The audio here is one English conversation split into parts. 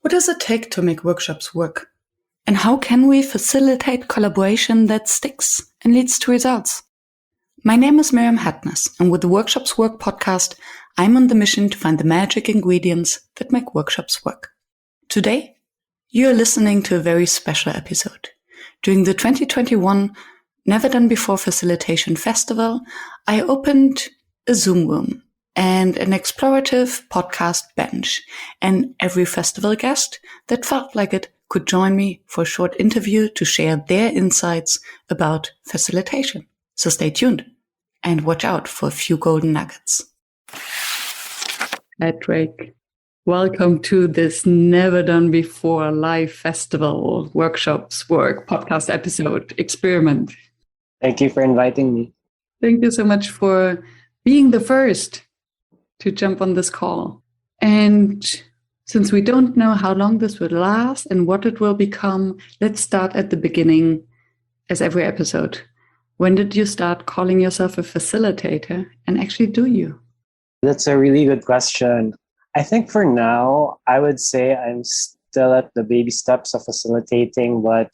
What does it take to make workshops work? And how can we facilitate collaboration that sticks and leads to results? My name is Miriam Hatness, and with the Workshops Work podcast, I'm on the mission to find the magic ingredients that make workshops work. Today, you're listening to a very special episode. During the 2021 NeverDoneBefore Facilitation Festival, I opened a Zoom room and an explorative podcast bench, and every festival guest that felt like it could join me for a short interview to share their insights about facilitation. So stay tuned and watch out for a few golden nuggets. Patrick, welcome to this Never Done Before live festival, workshops, work, podcast episode, experiment. Thank you for inviting me. Thank you so much for being the first to jump on this call. And since we don't know how long this will last and what it will become, let's start at the beginning, as every episode. When did you start calling yourself a facilitator? And actually, do you? That's a really good question. I think for now, I would say I'm still at the baby steps of facilitating, but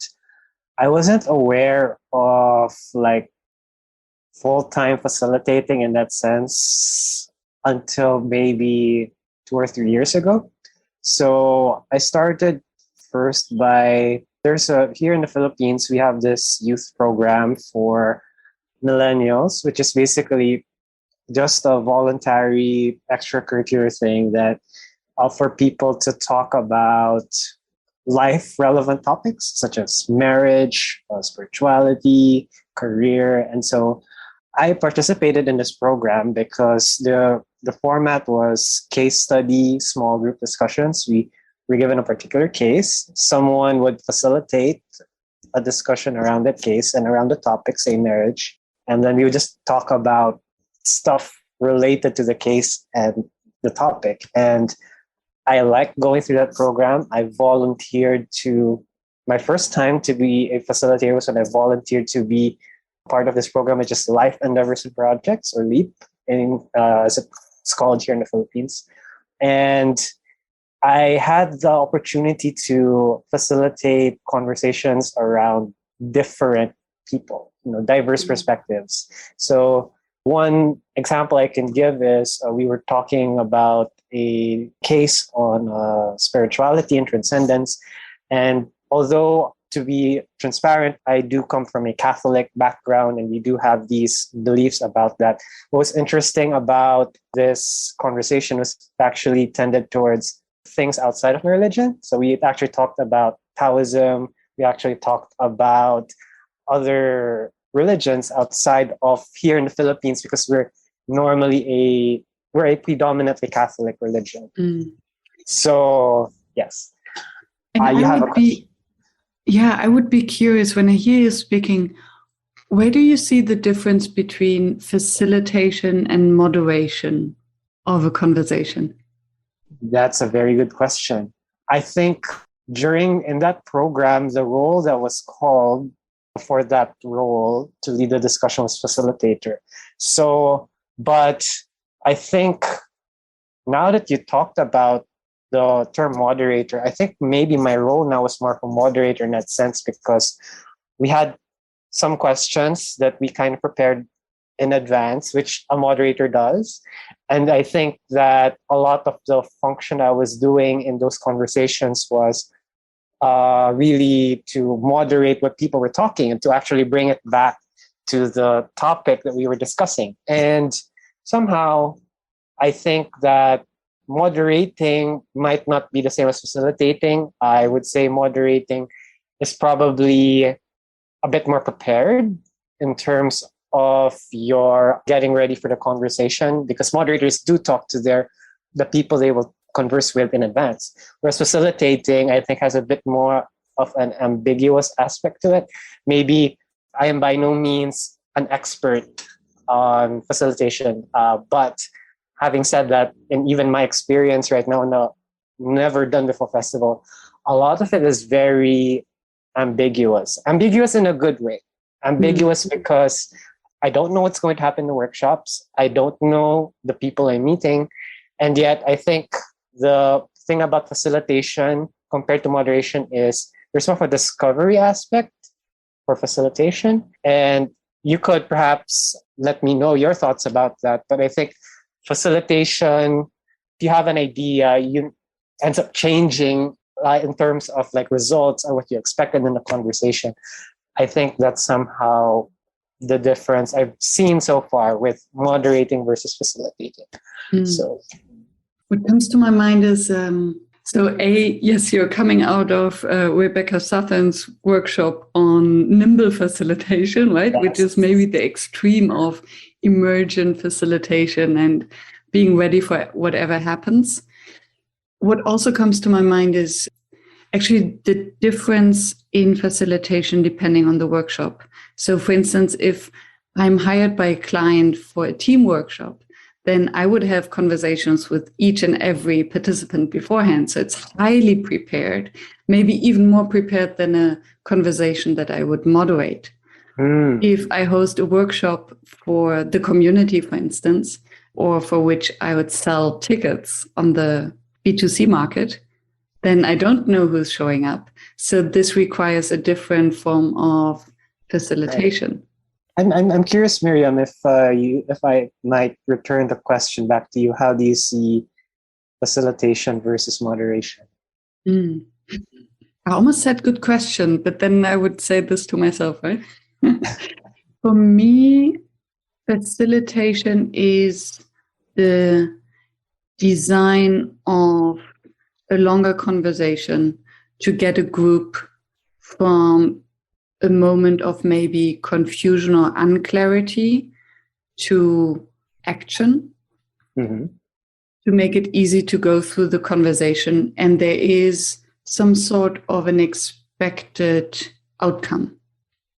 I wasn't aware of full-time facilitating in that sense until maybe 2 or 3 years ago. So I started first here in the Philippines, we have this youth program for millennials, which is basically just a voluntary extracurricular thing that for people to talk about life-relevant topics such as marriage, spirituality, career. And so I participated in this program because the format was case study, small group discussions. We were given a particular case. Someone would facilitate a discussion around that case and around the topic, say marriage. And then we would just talk about stuff related to the case and the topic. And I liked going through that program. I volunteered my first time to be a facilitator was when I volunteered to be part of this program, which is Life Endeavors and Projects, or LEAP, as it's called here in the Philippines. And I had the opportunity to facilitate conversations around different people, diverse perspectives. So one example I can give is we were talking about a case on spirituality and transcendence. And although, to be transparent, I do come from a Catholic background and we do have these beliefs about that. What was interesting about this conversation was actually tended towards things outside of my religion. So we actually talked about Taoism. We actually talked about other religions outside of here in the Philippines because we're a predominantly Catholic religion. Mm. So, yes. And you have a question? I would be curious when I hear you speaking, where do you see the difference between facilitation and moderation of a conversation? That's a very good question. I think in that program, the role that was called for that role to lead the discussion was facilitator. So, but I think now that you talked about the term moderator, I think maybe my role now is more of a moderator in that sense because we had some questions that we kind of prepared in advance, which a moderator does. And I think that a lot of the function I was doing in those conversations was really to moderate what people were talking and to actually bring it back to the topic that we were discussing. And somehow I think that moderating might not be the same as facilitating. I would say moderating is probably a bit more prepared in terms of your getting ready for the conversation because moderators do talk to the people they will converse with in advance. Whereas facilitating, I think, has a bit more of an ambiguous aspect to it. Maybe I am by no means an expert on facilitation, but having said that, in even my experience right now in the Never Done Before Festival, a lot of it is very ambiguous. Ambiguous in a good way. Ambiguous because I don't know what's going to happen in the workshops. I don't know the people I'm meeting. And yet, I think the thing about facilitation compared to moderation is there's more of a discovery aspect for facilitation. And you could perhaps let me know your thoughts about that. But I think facilitation, if you have an idea, you ends up changing in terms of like results or what you expected in the conversation. I think that's somehow the difference I've seen so far with moderating versus facilitating. So what comes to my mind is yes, you're coming out of Rebecca Southern's workshop on nimble facilitation, right? Yes. Which is maybe the extreme of emergent facilitation and being ready for whatever happens. What also comes to my mind is actually the difference in facilitation depending on the workshop. So for instance, if I'm hired by a client for a team workshop, then I would have conversations with each and every participant beforehand. So it's highly prepared, maybe even more prepared than a conversation that I would moderate. If I host a workshop for the community, for instance, or for which I would sell tickets on the B2C market, then I don't know who's showing up. So this requires a different form of facilitation. I'm curious, Miriam, if I might return the question back to you. How do you see facilitation versus moderation? I almost said good question, but then I would say this to myself, right? For me, facilitation is the design of a longer conversation to get a group from a moment of maybe confusion or unclarity to action, to make it easy to go through the conversation. And there is some sort of an expected outcome.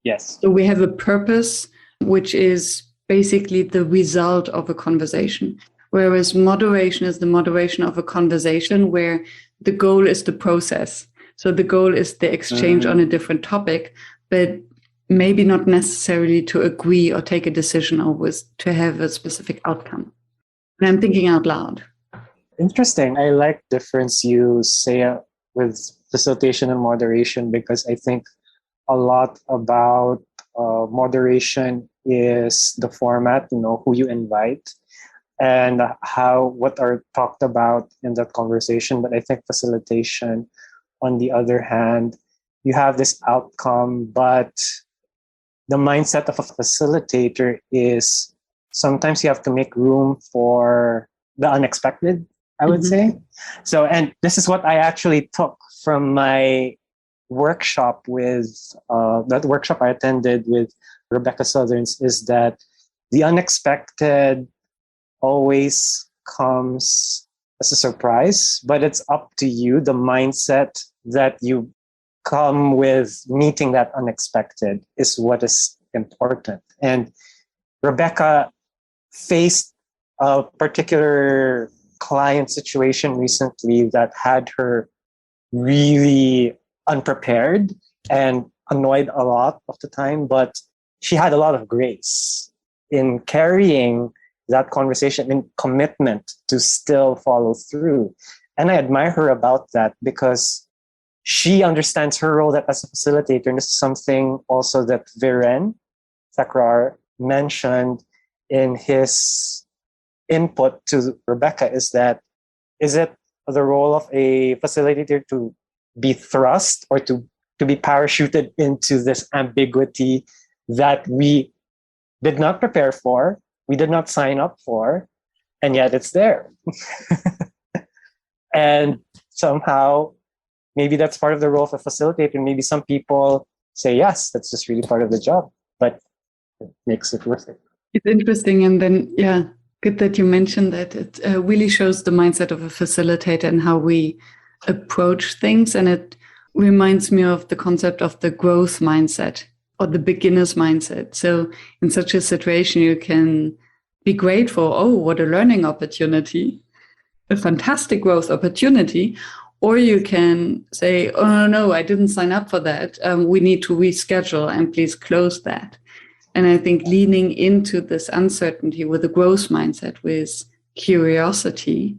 Yes. So we have a purpose, which is basically the result of a conversation. Whereas moderation is the moderation of a conversation where the goal is the process. So the goal is the exchange on a different topic, but maybe not necessarily to agree or take a decision or to have a specific outcome. And I'm thinking out loud. Interesting. I like the difference you say with facilitation and moderation, because I think a lot about moderation is the format, who you invite and what are talked about in that conversation. But I think facilitation, on the other hand, you have this outcome, but the mindset of a facilitator is sometimes you have to make room for the unexpected, I would say. So, and this is what I actually took from my workshop that workshop I attended with Rebecca Southerns, is that the unexpected always comes as a surprise, but it's up to you, the mindset that you come with meeting that unexpected is what is important. And Rebecca faced a particular client situation recently that had her really unprepared and annoyed a lot of the time, but she had a lot of grace in carrying that conversation and commitment to still follow through. And I admire her about that, because she understands her role as a facilitator. And this is something also that Viren Thakrar mentioned in his input to Rebecca, is it the role of a facilitator to be thrust or to be parachuted into this ambiguity that we did not prepare for, we did not sign up for, and yet it's there. And somehow, maybe that's part of the role of a facilitator. Maybe some people say, yes, that's just really part of the job, but it makes it worth it. It's interesting. And then, good that you mentioned that. It really shows the mindset of a facilitator and how we approach things. And it reminds me of the concept of the growth mindset or the beginner's mindset. So in such a situation, you can be grateful. Oh, what a learning opportunity, a fantastic growth opportunity. Or you can say, oh, no, I didn't sign up for that. We need to reschedule and please close that. And I think leaning into this uncertainty with a growth mindset, with curiosity,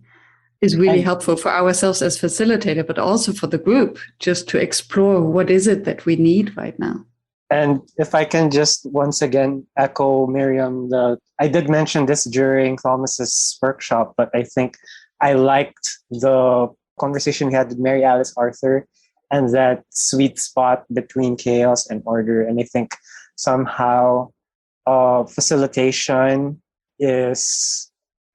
is really helpful for ourselves as facilitator, but also for the group, just to explore what is it that we need right now. And if I can just once again echo Miriam, I did mention this during Thomas's workshop, but I think I liked the conversation we had with Mary Alice Arthur and that sweet spot between chaos and order. And I think somehow facilitation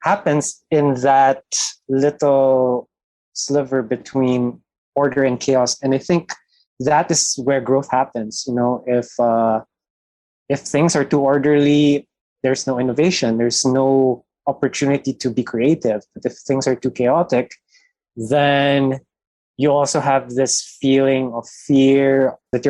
happens in that little sliver between order and chaos. And I think that is where growth happens. If things are too orderly, there's no innovation, there's no opportunity to be creative. But if things are too chaotic, then you also have this feeling of fear that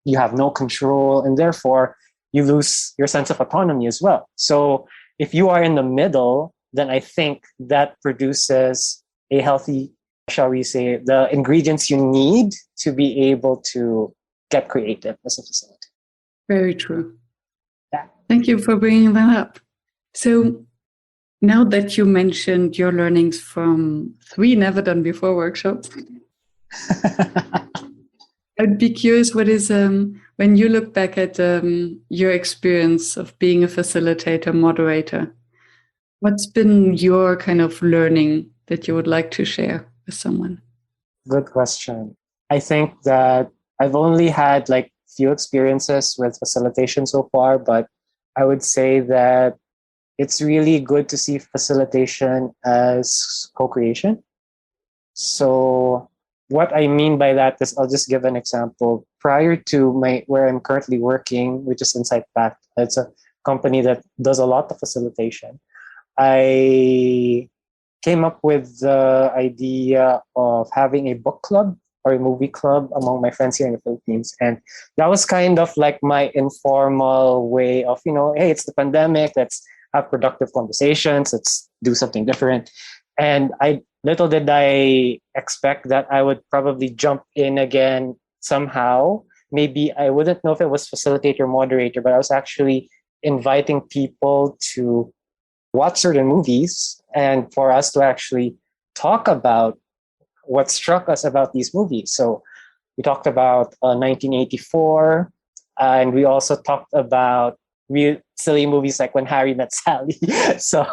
you have no control, and therefore you lose your sense of autonomy as well. So if you are in the middle, then I think that produces a healthy, shall we say, the ingredients you need to be able to get creative as a facilitator. Very true. Yeah. Thank you for bringing that up. So now that you mentioned your learnings from 3 Never Done Before workshops, I'd be curious, what is, when you look back at your experience of being a facilitator, moderator, what's been your kind of learning that you would like to share with someone? Good question. I think that I've only had few experiences with facilitation so far, but I would say that it's really good to see facilitation as co-creation. So what I mean by that is, I'll just give an example. Prior to where I'm currently working, which is Insight Pact, it's a company that does a lot of facilitation. I came up with the idea of having a book club or a movie club among my friends here in the Philippines. And that was kind of like my informal way of, hey, it's the pandemic, let's have productive conversations, let's do something different. And little did I expect that I would probably jump in again somehow. Maybe I wouldn't know if it was facilitator, moderator, but I was actually inviting people to watch certain movies and for us to actually talk about what struck us about these movies. So we talked about 1984, and we also talked about real silly movies like When Harry Met Sally. So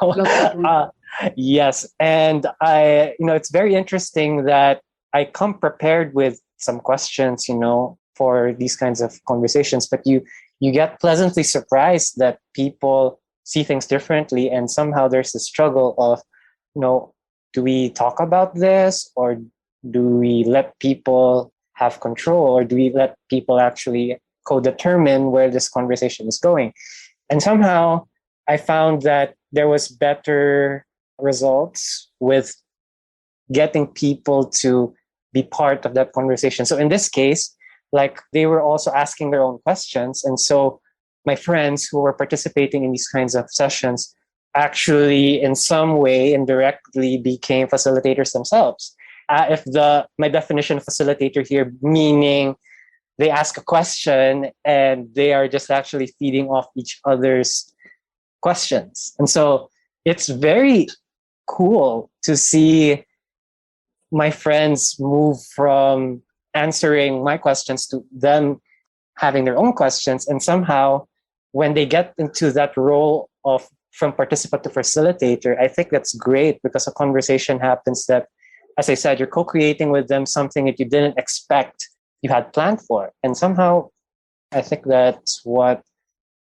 yes, and it's very interesting that I come prepared with some questions, for these kinds of conversations, but you get pleasantly surprised that people see things differently, and somehow there's a struggle of, do we talk about this, or do we let people have control, or do we let people actually co-determine where this conversation is going? And somehow I found that there was better results with getting people to be part of that conversation. So in this case, they were also asking their own questions. And so my friends who were participating in these kinds of sessions actually in some way indirectly became facilitators themselves. My definition of facilitator here, meaning they ask a question and they are just actually feeding off each other's questions. And so it's very cool to see my friends move from answering my questions to them having their own questions. And somehow when they get into that role of from participant to facilitator, I think that's great, because a conversation happens that, as I said, you're co-creating with them something that you didn't expect you had planned for. And somehow I think that's what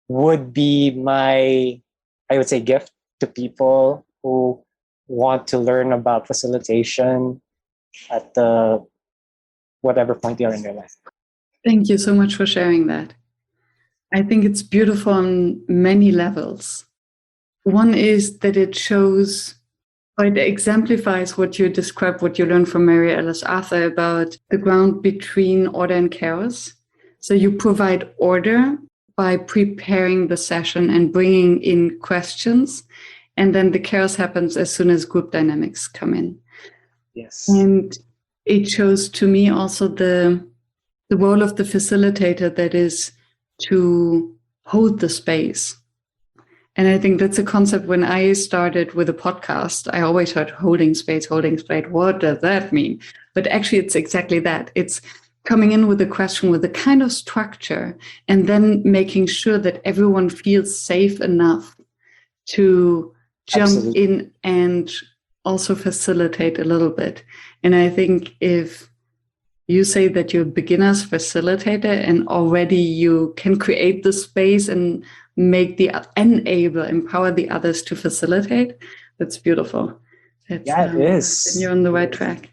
would be my, I would say, gift to people who want to learn about facilitation at whatever point they are in their life. Thank you so much for sharing that. I think it's beautiful on many levels. One is that it shows, or it exemplifies what you described, what you learned from Mary Alice Arthur about the ground between order and chaos. So you provide order by preparing the session and bringing in questions, and then the chaos happens as soon as group dynamics come in. Yes. And it shows to me also the role of the facilitator, that is to hold the space And I think that's a concept. When I started with a podcast, I always heard holding space, holding space. What does that mean? But actually, it's exactly that. It's coming in with a question with a kind of structure and then making sure that everyone feels safe enough to jump Absolutely. in and also facilitate a little bit. And I think if you say that you're a beginner's facilitator and already you can create the space and empower the others to facilitate, that's beautiful. That's, Yeah, it is. then you're on the right track.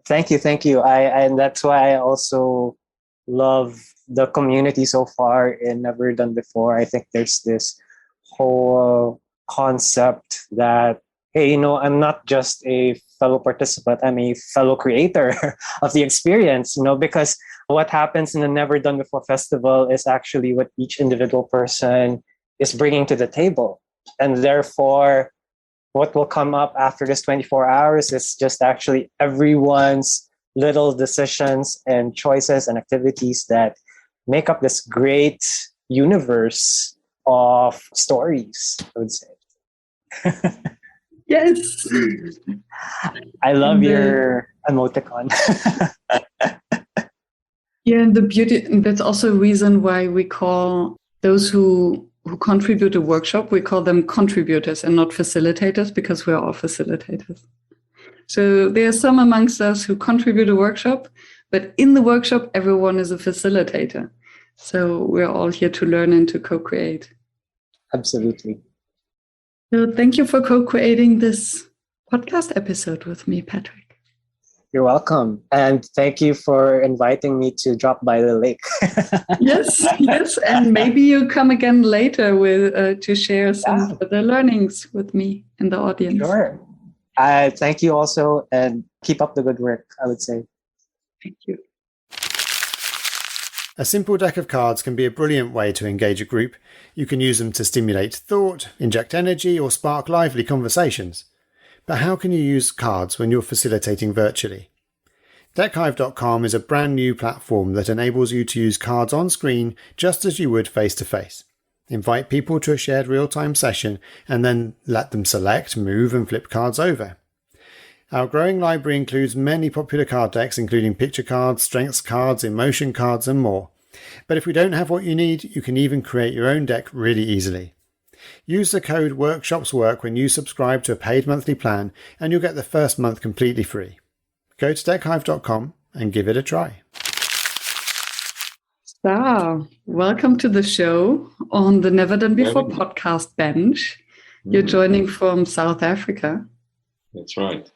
Thank you. And that's why I also love the community so far in Never Done Before. I think there's this whole concept that, hey, I'm not just a fellow participant, I'm a fellow creator of the experience, because what happens in the Never Done Before Festival is actually what each individual person is bringing to the table. And therefore, what will come up after this 24 hours is just actually everyone's little decisions and choices and activities that make up this great universe of stories, I would say. Yes. I love your emoticon. Yeah, and the beauty, and that's also a reason why we call those who contribute a workshop, we call them contributors and not facilitators, because we're all facilitators. So there are some amongst us who contribute a workshop, but in the workshop, everyone is a facilitator. So we're all here to learn and to co-create. Absolutely. So thank you for co-creating this podcast episode with me, Patrick. You're welcome. And thank you for inviting me to drop by the lake. Yes. And maybe you come again later with to share some further learnings with me and the audience. Sure. Thank you also, and keep up the good work, I would say. Thank you. A simple deck of cards can be a brilliant way to engage a group. You can use them to stimulate thought, inject energy, or spark lively conversations. But how can you use cards when you're facilitating virtually? Deckhive.com is a brand new platform that enables you to use cards on screen just as you would face-to-face. Invite people to a shared real-time session and then let them select, move and flip cards over. Our growing library includes many popular card decks, including picture cards, strengths cards, emotion cards and more. But if we don't have what you need, you can even create your own deck really easily. Use the code WORKSHOPSWORK when you subscribe to a paid monthly plan and you'll get the first month completely free. Go to deckhive.com and give it a try. So, welcome to the show on the Never Done Before podcast bench. You're joining from South Africa. That's right.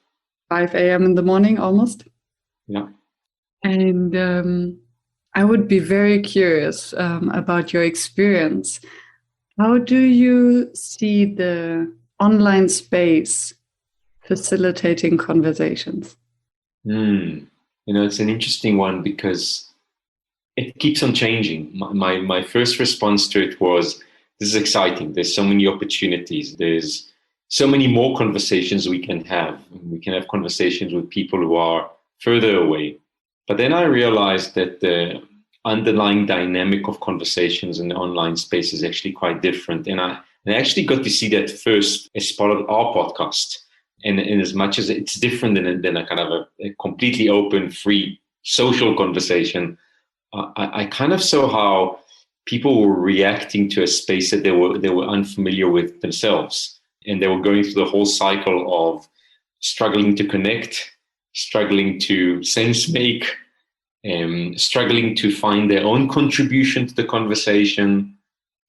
5 a.m. in the morning almost. Yeah. And I would be very curious about your experience. How do you see the online space facilitating conversations? It's an interesting one because it keeps on changing. My first response to it was, this is exciting. There's so many opportunities. There's so many more conversations we can have. We can have conversations with people who are further away. But then I realized that the underlying dynamic of conversations in the online space is actually quite different. And I actually got to see that first as part of our podcast. And as much as it's different than a kind of a completely open, free social conversation, I kind of saw how people were reacting to a space that they were unfamiliar with themselves. And they were going through the whole cycle of struggling to connect, struggling to sense make, struggling to find their own contribution to the conversation,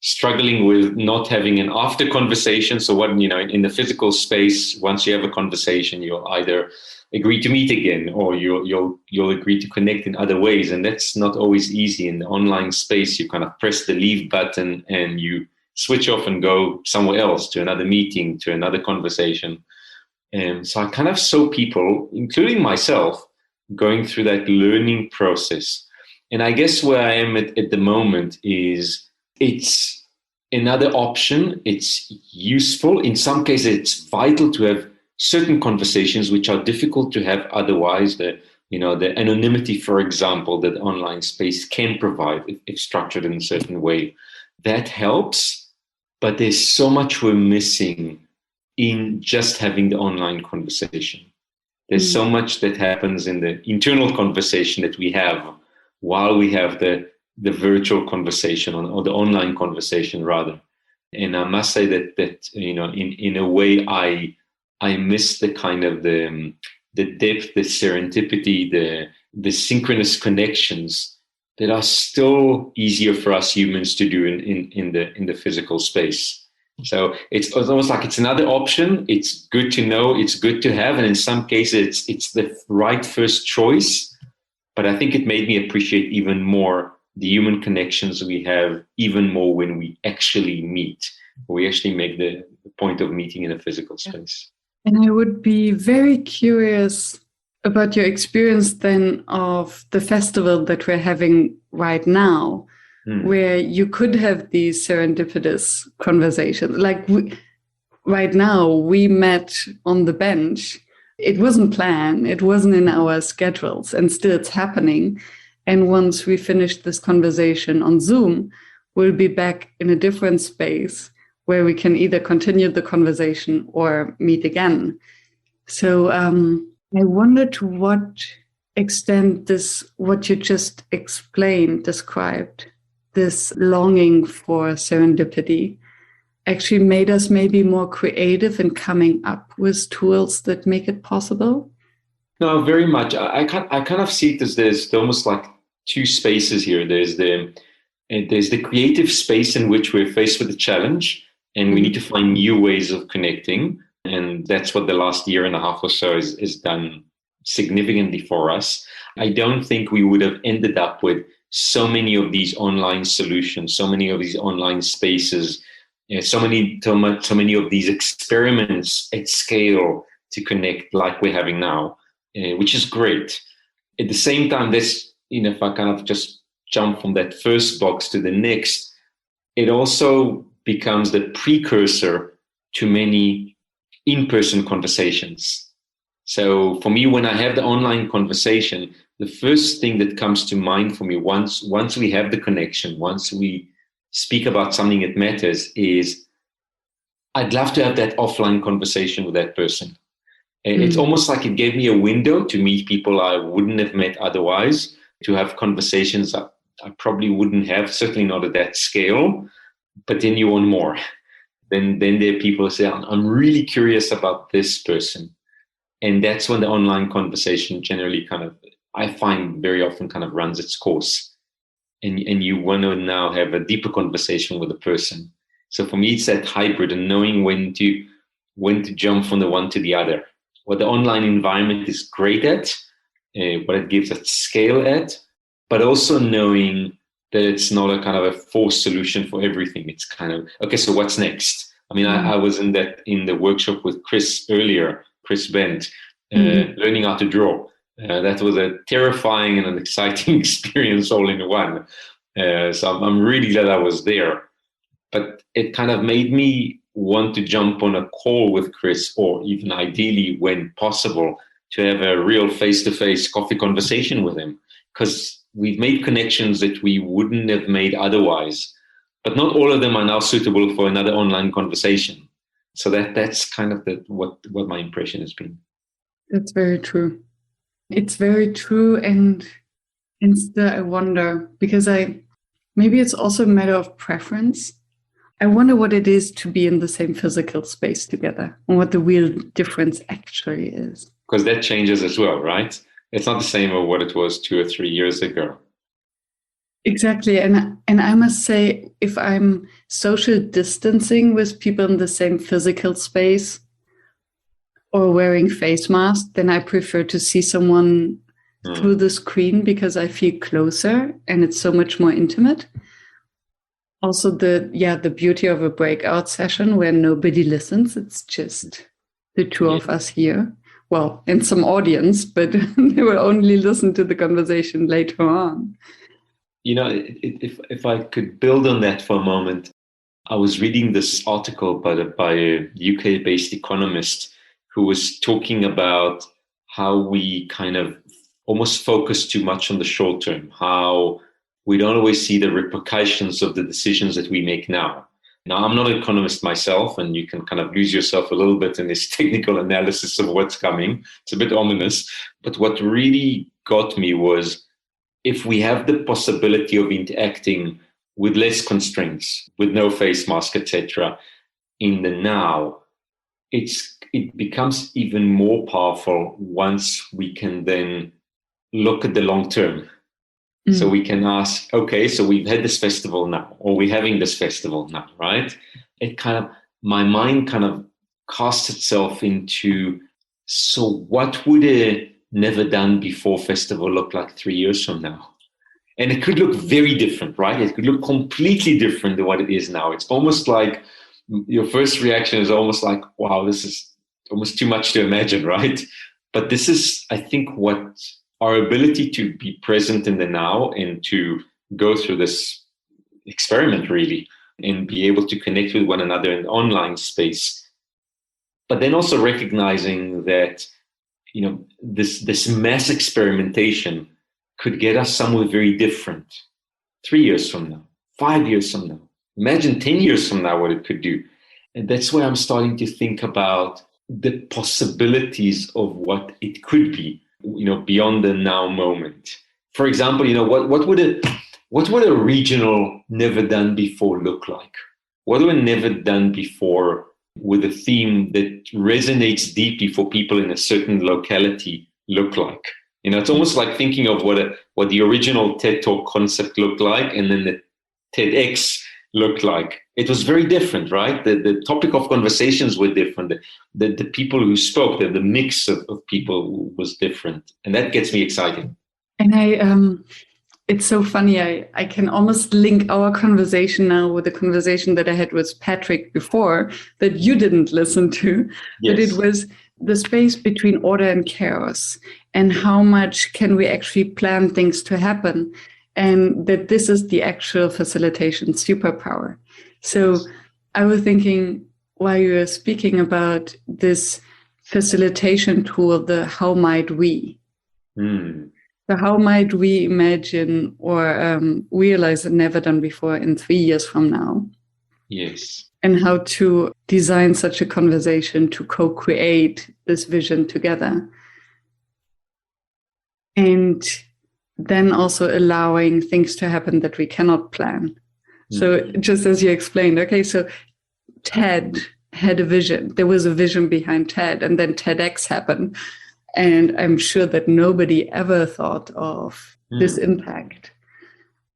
struggling with not having an after conversation. So in the physical space, once you have a conversation, you'll either agree to meet again or you'll agree to connect in other ways. And that's not always easy. In the online space, you kind of press the leave button and you switch off and go somewhere else, to another meeting, to another conversation. And so I kind of saw people, including myself, going through that learning process. And I guess where I am at the moment is it's another option. It's useful. In some cases, it's vital to have certain conversations which are difficult to have otherwise. The anonymity, for example, that online space can provide if structured in a certain way. That helps. but there's so much we're missing in just having the online conversation. There's so much that happens in the internal conversation that we have while we have the virtual conversation or the online conversation rather. And I must say that in a way I miss the kind of the depth, the serendipity, the synchronous connections that are still easier for us humans to do in the physical space. So it's almost like it's another option. It's good to know, it's good to have, and in some cases it's the right first choice. But I think it made me appreciate even more the human connections we have, even more when we actually meet. We actually make the point of meeting in a physical space. And I would be very curious about your experience then of the festival that we're having right now, where you could have these serendipitous conversations. Like right now, we met on the bench. It wasn't planned. It wasn't in our schedules, and still it's happening. And once we finish this conversation on Zoom, we'll be back in a different space where we can either continue the conversation or meet again. So I wonder to what extent what you just described, this longing for serendipity, actually made us maybe more creative in coming up with tools that make it possible? No, very much. I kind of see it as there's almost like two spaces here. There's the creative space in which we're faced with a challenge, and we need to find new ways of connecting. And that's what the last year and a half or so has done significantly for us. I don't think we would have ended up with so many of these online solutions, so many of these online spaces, so many of these experiments at scale to connect like we're having now, which is great. At the same time, this, if I kind of just jump from that first box to the next, it also becomes the precursor to many in-person conversations. So for me, when I have the online conversation, the first thing that comes to mind for me once we have the connection, once we speak about something that matters, is I'd love to have that offline conversation with that person. It's almost like it gave me a window to meet people I wouldn't have met otherwise, to have conversations I probably wouldn't have, certainly not at that scale, but then you want more. Then there are people who say, I'm really curious about this person. And that's when the online conversation generally kind of, I find very often kind of runs its course. And you want to now have a deeper conversation with a person. So for me, it's that hybrid and knowing when to jump from the one to the other. What the online environment is great at, what it gives us scale at, but also knowing that it's not a kind of a forced solution for everything. It's kind of, okay, so what's next? I mean, I was in the workshop with Chris earlier, Chris Bent, learning how to draw. That was a terrifying and an exciting experience all in one. So I'm really glad I was there. But it kind of made me want to jump on a call with Chris, or even ideally, when possible, to have a real face-to-face coffee conversation with him. Because we've made connections that we wouldn't have made otherwise. But not all of them are now suitable for another online conversation. So that's kind of what my impression has been. That's very true. It's very true. And still I wonder, because maybe it's also a matter of preference. I wonder what it is to be in the same physical space together and what the real difference actually is. Because that changes as well, right? It's not the same as what it was 2 or 3 years ago. Exactly. And I must say, if I'm social distancing with people in the same physical space or wearing face masks, then I prefer to see someone through the screen because I feel closer and it's so much more intimate. Also, the beauty of a breakout session where nobody listens. It's just the two of us here. Well, and some audience, but they will only listen to the conversation later on. If I could build on that for a moment, I was reading this article by a UK-based economist who was talking about how we kind of almost focus too much on the short term, how we don't always see the repercussions of the decisions that we make now. Now, I'm not an economist myself, and you can kind of lose yourself a little bit in this technical analysis of what's coming. It's a bit ominous. But what really got me was, if we have the possibility of interacting with less constraints, with no face mask, etc., in the now, it becomes even more powerful once we can then look at the long term. So we can ask, okay, so we've had this festival now, or we're having this festival now, right? My mind kind of casts itself into, so what would a NeverDoneBefore Festival look like 3 years from now? And it could look very different, right? It could look completely different than what it is now. It's almost like your first reaction is almost like, wow, this is almost too much to imagine, right? But this is, I think, what our ability to be present in the now and to go through this experiment, really, and be able to connect with one another in the online space. But then also recognizing that, this mass experimentation could get us somewhere very different 3 years from now, 5 years from now. Imagine 10 years from now what it could do. And that's where I'm starting to think about the possibilities of what it could be, beyond the now moment. For example, what would a regional Never Done Before look like? What would a Never Done Before with a theme that resonates deeply for people in a certain locality look like? It's almost like thinking of what the original TED Talk concept looked like, and then the TEDx looked like. It was very different, right? The topic of conversations were different. The people who spoke, the mix of people was different. And that gets me excited. And it's so funny. I can almost link our conversation now with the conversation that I had with Patrick before that you didn't listen to. Yes. But it was the space between order and chaos, and how much can we actually plan things to happen, and that this is the actual facilitation superpower. So I was thinking, while you were speaking about this facilitation tool, the how might we? So how might we imagine or realize a Never Done Before in 3 years from now? Yes. And how to design such a conversation to co-create this vision together. And then also allowing things to happen that we cannot plan. So just as you explained, okay, so TED had a vision. There was a vision behind TED, and then TEDx happened. And I'm sure that nobody ever thought of this impact.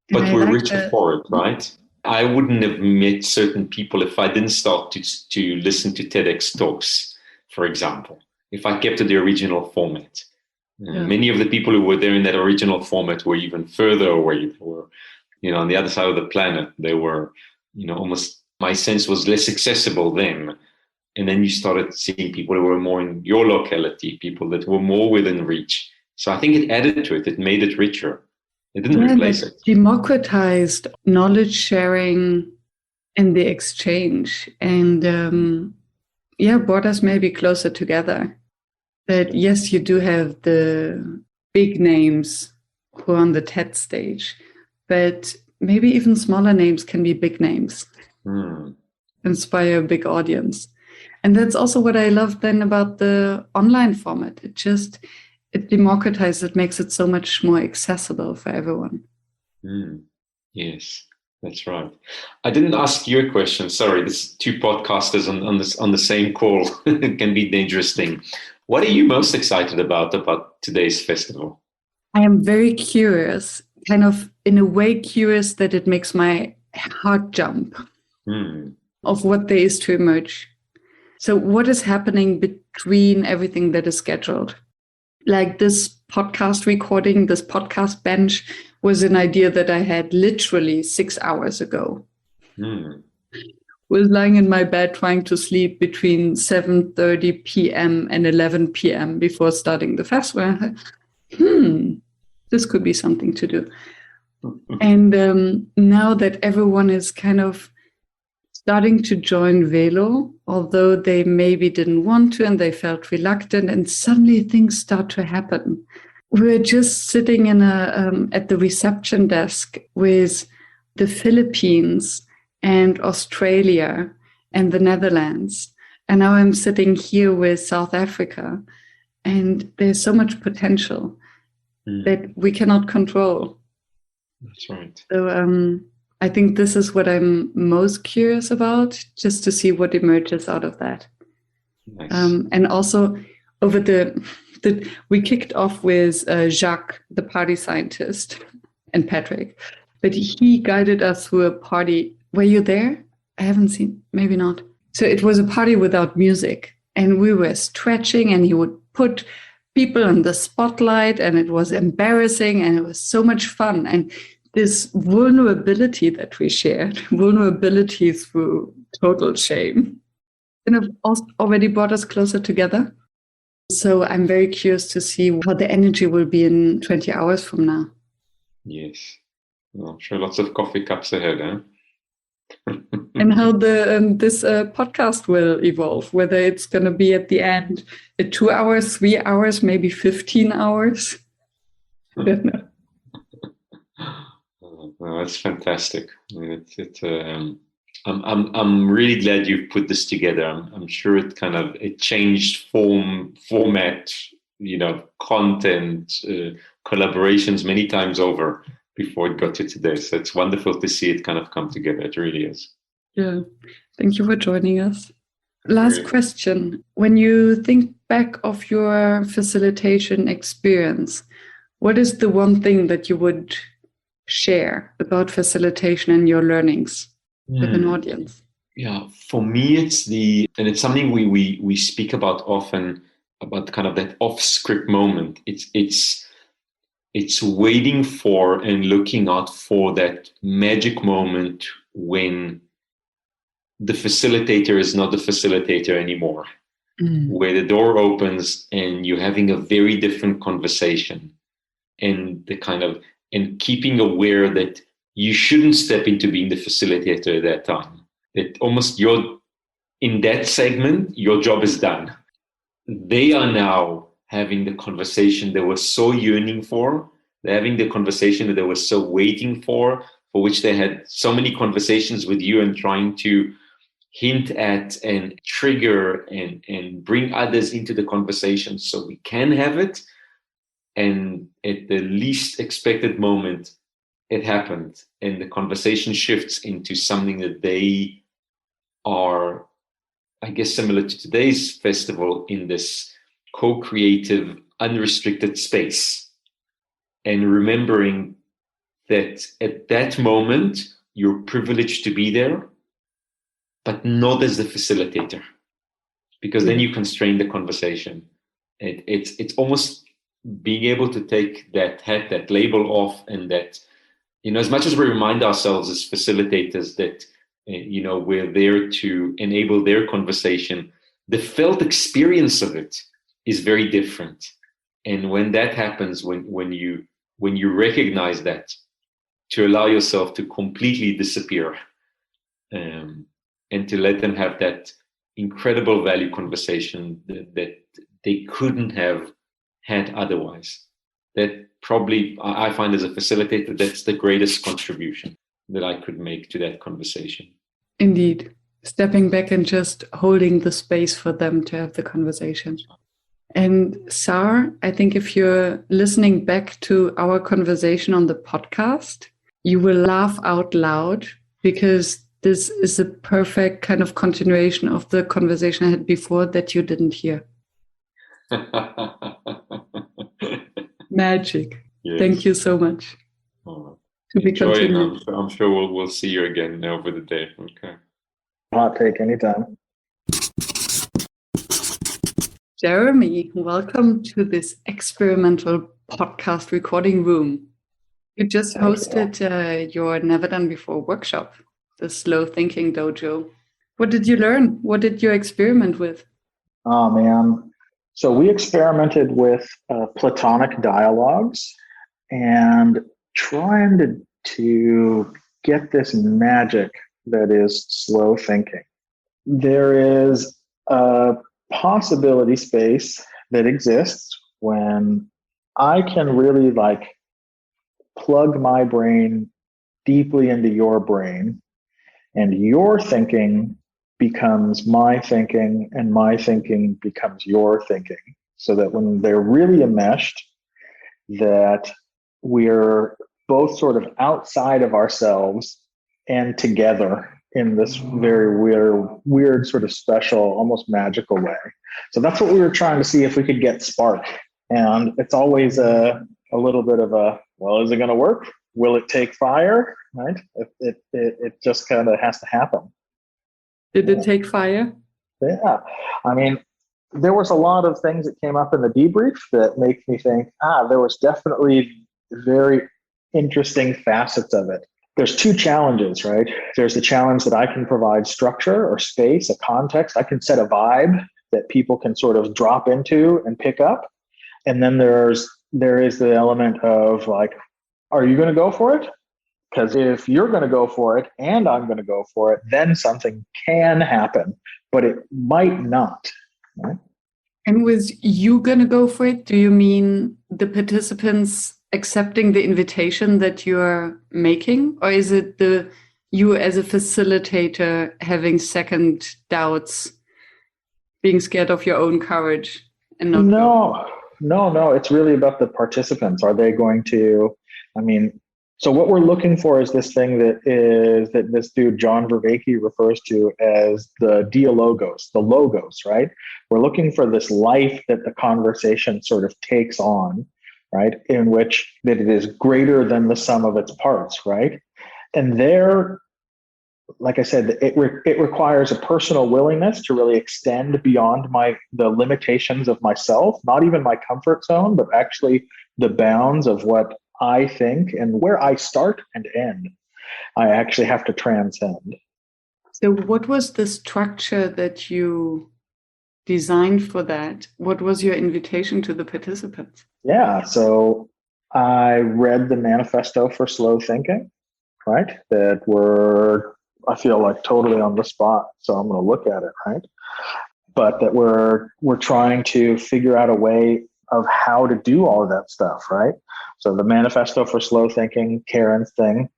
But we're richer for it, right? I wouldn't have met certain people if I didn't start to listen to TEDx talks, for example, if I kept to the original format. Many of the people who were there in that original format were even further away. They were, on the other side of the planet. They were, almost, my sense was less accessible then. And then you started seeing people who were more in your locality, people that were more within reach. So I think it added to it. It made it richer. It didn't replace it. Democratized knowledge sharing and the exchange, and brought us maybe closer together. That yes, you do have the big names who are on the TED stage, but maybe even smaller names can be big names, inspire a big audience. And that's also what I love then about the online format. It democratizes, it makes it so much more accessible for everyone. Yes, that's right. I didn't ask you a question. Sorry, this is two podcasters on the same call. It can be a dangerous thing. What are you most excited about today's festival? I am very curious, kind of in a way curious that it makes my heart jump of what there is to emerge. So what is happening between everything that is scheduled? Like this podcast recording, this podcast bench was an idea that I had literally 6 hours ago. Was lying in my bed trying to sleep between 7:30 p.m. and 11 p.m. before starting the festival. I thought, this could be something to do. And now that everyone is kind of starting to join Velo, although they maybe didn't want to and they felt reluctant, and suddenly things start to happen. We're just sitting in at the reception desk with the Philippines and Australia and the Netherlands. And now I'm sitting here with South Africa. And there's so much potential that we cannot control. That's right. So I think this is what I'm most curious about, just to see what emerges out of that. Nice. And also over we kicked off with Jacques, the party scientist, and Patrick, but he guided us through a party. Were you there? I haven't seen, maybe not. So it was a party without music, and we were stretching, and he would put people in the spotlight, and it was embarrassing, and it was so much fun. And this vulnerability that we shared, vulnerability through total shame, kind of already brought us closer together. So I'm very curious to see how the energy will be in 20 hours from now. Yes. Well, I'm sure lots of coffee cups ahead, huh? And how this podcast will evolve, whether it's going to be at the end 2 hours, 3 hours, maybe 15 hours. I don't know. Well, that's fantastic. I mean, I'm really glad you've put this together. I'm sure it changed format, content, collaborations many times over before it got to today. So it's wonderful to see it kind of come together. It really is. Yeah. Thank you for joining us. Last question. When you think back of your facilitation experience, what is the one thing that you would share about facilitation and your learnings with an audience? Yeah, for me, it's something we speak about often, about kind of that off-script moment. It's waiting for and looking out for that magic moment when the facilitator is not the facilitator anymore, where the door opens and you're having a very different conversation, and and keeping aware that you shouldn't step into being the facilitator at that time. That almost in that segment, your job is done. They are now having the conversation they were so yearning for. They're having the conversation that they were so waiting for which they had so many conversations with you and trying to hint at and trigger and bring others into the conversation so we can have it. And at the least expected moment, it happened. And the conversation shifts into something that they are, I guess, similar to today's festival, in this co-creative, unrestricted space. And remembering that at that moment, you're privileged to be there, but not as the facilitator, because then you constrain the conversation. It's almost being able to take that hat, that label off, and that, as much as we remind ourselves as facilitators that, we're there to enable their conversation, the felt experience of it is very different. And when that happens, when you recognize that, to allow yourself to completely disappear, and to let them have that incredible value conversation that they couldn't have had otherwise. That probably, I find as a facilitator, that's the greatest contribution that I could make to that conversation. Indeed. Stepping back and just holding the space for them to have the conversation. And Sar, I think if you're listening back to our conversation on the podcast, you will laugh out loud, because this is a perfect kind of continuation of the conversation I had before that you didn't hear. Magic. Yes. Thank you so much. To be continued. I'm sure we'll see you again over the day. Okay. Hot take anytime. Jeremy, welcome to this experimental podcast recording room. You just hosted your Never Done Before workshop, the Slow Thinking Dojo. What did you learn? What did you experiment with? Oh, man. So we experimented with Platonic dialogues and trying to get this magic that is slow thinking. There is a possibility space that exists when I can really plug my brain deeply into your brain And your thinking becomes my thinking, and my thinking becomes your thinking. So that when they're really enmeshed, that we're both sort of outside of ourselves and together in this very weird sort of special, almost magical way. So that's what we were trying to see if we could get spark. And it's always a little bit of a, well, is it going to work? Will it take fire? Right? It just kind of has to happen. Did it take fire? Yeah. I mean, there was a lot of things that came up in the debrief that make me think, there was definitely very interesting facets of it. There's two challenges, right? There's the challenge that I can provide structure or space, a context. I can set a vibe that people can sort of drop into and pick up. And then there is the element of like, are you going to go for it? Because if you're going to go for it and I'm going to go for it, then something can happen, but it might not. Right? And with you going to go for it, do you mean the participants accepting the invitation that you're making? Or is it you as a facilitator having second doubts, being scared of your own courage and not No. It's really about the participants. Are they going to, so what we're looking for is this thing that this dude, John Vervaeke, refers to as the dialogos, the logos, right? We're looking for this life that the conversation sort of takes on, right? In which that it is greater than the sum of its parts, right? And there, like I said, it requires a personal willingness to really extend beyond the limitations of myself, not even my comfort zone, but actually the bounds of what I think and where I start and end. I actually have to transcend. So what was the structure that you designed for that? What was your invitation to the participants? Yeah, so I read the manifesto for slow thinking, right? I feel like totally on the spot, so I'm going to look at it, right? But that we're trying to figure out a way of how to do all of that stuff, right? So the manifesto for slow thinking, Karen's thing,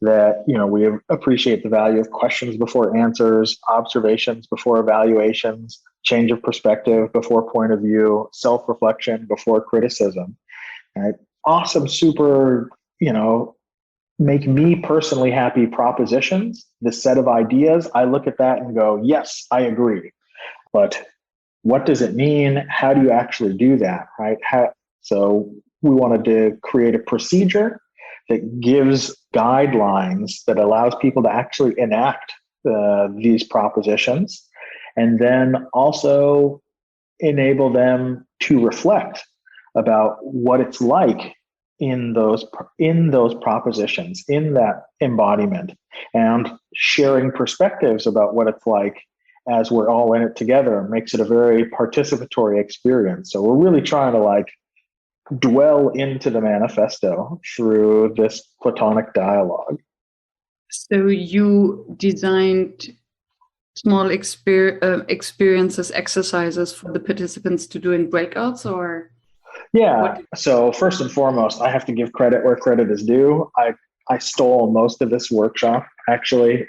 that, we appreciate the value of questions before answers, observations before evaluations, change of perspective before point of view, self-reflection before criticism, right? Awesome, super, make me personally happy propositions, this set of ideas. I look at that and go, yes, I agree. But what does it mean? How do you actually do that, right? So we wanted to create a procedure that gives guidelines that allows people to actually enact these propositions, and then also enable them to reflect about what it's like in those propositions, in that embodiment, and sharing perspectives about what it's like as we're all in it together makes it a very participatory experience. So we're really trying to dwell into the manifesto through this Platonic dialogue. So you designed small experiences, exercises for the participants to do in breakouts, or? Yeah. So first and foremost, I have to give credit where credit is due. I stole most of this workshop, actually,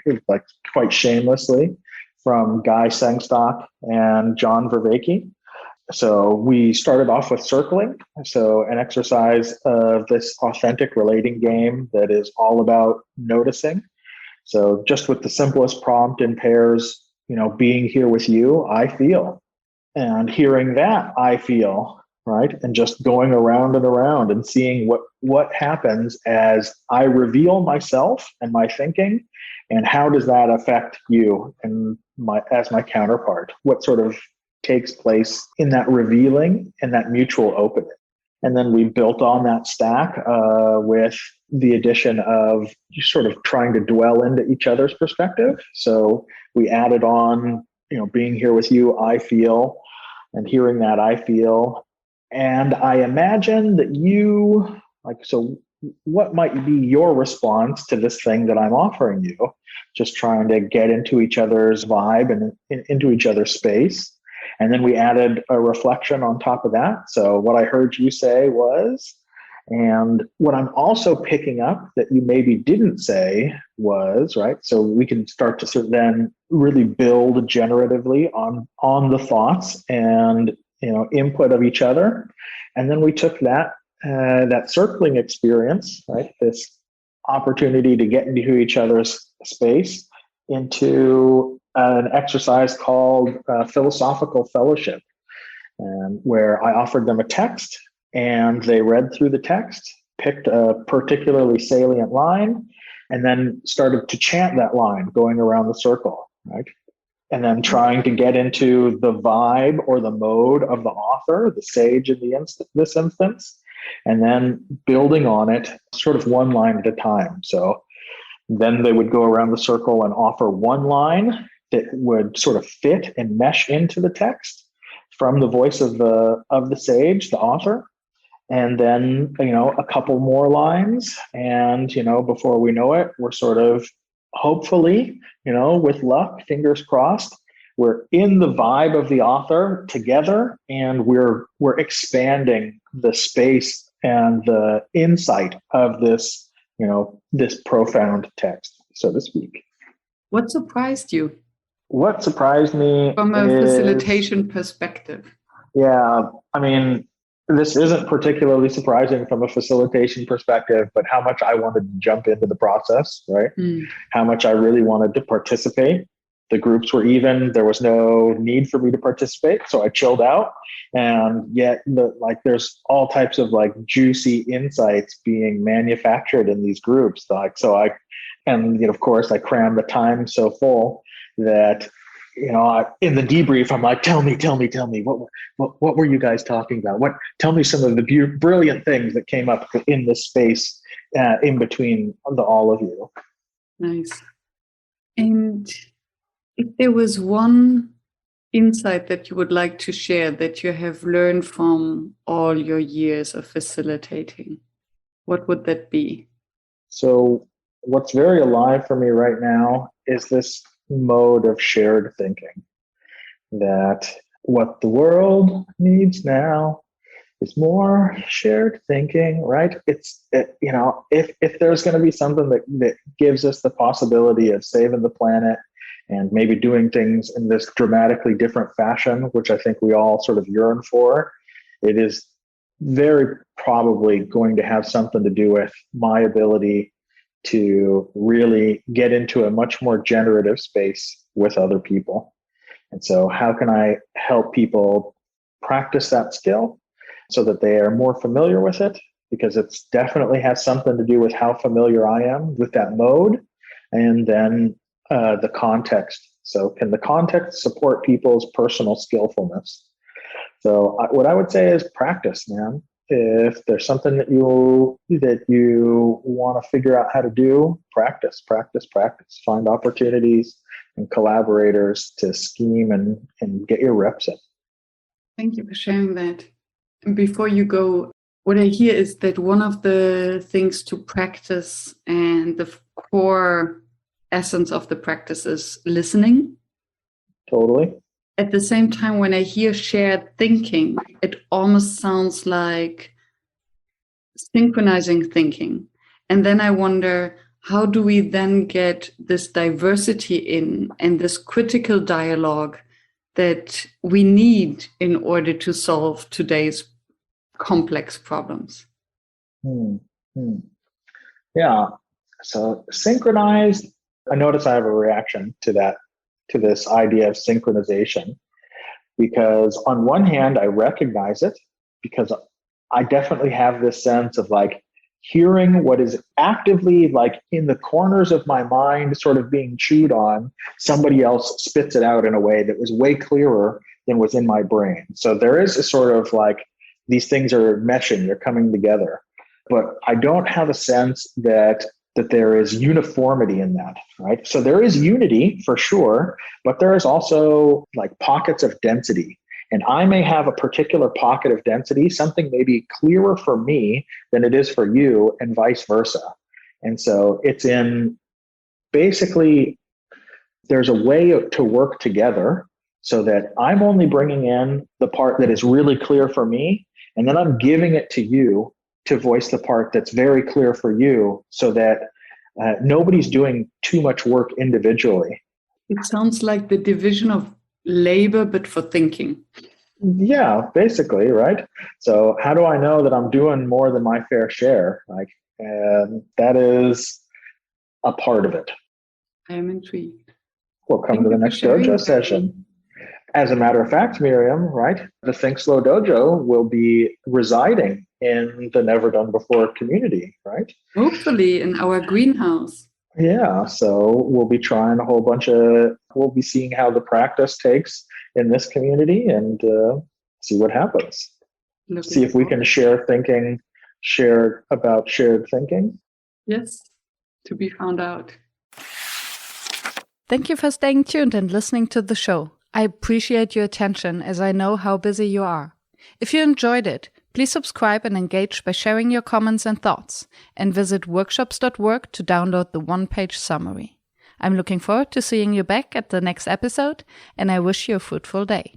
quite shamelessly, from Guy Sengstock and John Vervaeke. So we started off with circling. So an exercise of this authentic relating game that is all about noticing. So just with the simplest prompt in pairs, being here with you, I feel, and hearing that, I feel, right? And just going around and around and seeing what happens as I reveal myself and my thinking, and how does that affect you and as my counterpart? What sort of takes place in that revealing and that mutual opening? And then we built on that stack with the addition of sort of trying to dwell into each other's perspective. So we added on, being here with you, I feel, and hearing that I feel. And I imagine that you, so what might be your response to this thing that I'm offering you? Just trying to get into each other's vibe and into each other's space. And then we added a reflection on top of that. So what I heard you say was, And what I'm also picking up that you maybe didn't say was, right, so we can start to sort of then really build generatively on the thoughts and, input of each other. And then we took that circling experience, right, this opportunity to get into each other's space, into an exercise called philosophical fellowship, where I offered them a text and they read through the text, picked a particularly salient line, and then started to chant that line going around the circle, right? And then trying to get into the vibe or the mode of the author, the sage in this instance, and then building on it sort of one line at a time. So then they would go around the circle and offer one line that would sort of fit and mesh into the text from the voice of the sage, the author. And then, a couple more lines. And, before we know it, we're sort of hopefully, with luck, fingers crossed, we're in the vibe of the author together, and we're expanding the space and the insight of this, this profound text, so to speak. What surprised you? What surprised me from a facilitation perspective? Yeah, I mean, this isn't particularly surprising from a facilitation perspective, but how much I wanted to jump into the process, right? How much I really wanted to participate. The groups were even, there was no need for me to participate, so I chilled out. And yet, there's all types of juicy insights being manufactured in these groups. Of course, I crammed the time so full that, in the debrief, I'm like, tell me, what were you guys talking about? Tell me some of the brilliant things that came up in this space in between all of you. Nice. And if there was one insight that you would like to share that you have learned from all your years of facilitating, what would that be? So what's very alive for me right now is this mode of shared thinking, that what the world needs now is more shared thinking, right? If there's going to be something that gives us the possibility of saving the planet and maybe doing things in this dramatically different fashion, which I think we all sort of yearn for, it is very probably going to have something to do with my ability to really get into a much more generative space with other people. And so how can I help people practice that skill so that they are more familiar with it? Because it's definitely has something to do with how familiar I am with that mode. And then the context. So can the context support people's personal skillfulness? So what I would say is practice, man. If there's something that you want to figure out how to do, practice. Find opportunities and collaborators to scheme and get your reps in. Thank you for sharing that. And before you go, what I hear is that one of the things to practice and the core essence of the practice is listening. Totally. At the same time, when I hear shared thinking, it almost sounds like synchronizing thinking. And then I wonder, how do we then get this diversity in and this critical dialogue that we need in order to solve today's complex problems? Yeah. So synchronized, I notice I have a reaction to that, to this idea of synchronization, because on one hand, I recognize it because I definitely have this sense of hearing what is actively in the corners of my mind sort of being chewed on. Somebody else spits it out in a way that was way clearer than was in my brain. So there is a sort of these things are meshing, they're coming together. But I don't have a sense that there is uniformity in that, right? So there is unity for sure, but there is also pockets of density. And I may have a particular pocket of density, something may be clearer for me than it is for you, and vice versa. And so it's basically, there's a way to work together so that I'm only bringing in the part that is really clear for me, and then I'm giving it to you to voice the part that's very clear for you so that nobody's doing too much work individually. It sounds like the division of labor, but for thinking. Yeah, basically, right? So how do I know that I'm doing more than my fair share? And that is a part of it. I am intrigued. We'll come to the next dojo session. As a matter of fact, Miriam, right? The Think Slow Dojo will be residing in the Never Done Before community, right? Hopefully in our greenhouse. Yeah, so we'll be trying we'll be seeing how the practice takes in this community and see what happens. See if we can share about shared thinking. Yes, to be found out. Thank you for staying tuned and listening to the show. I appreciate your attention as I know how busy you are. If you enjoyed it, please subscribe and engage by sharing your comments and thoughts, and visit workshops.work to download the one-page summary. I'm looking forward to seeing you back at the next episode, and I wish you a fruitful day.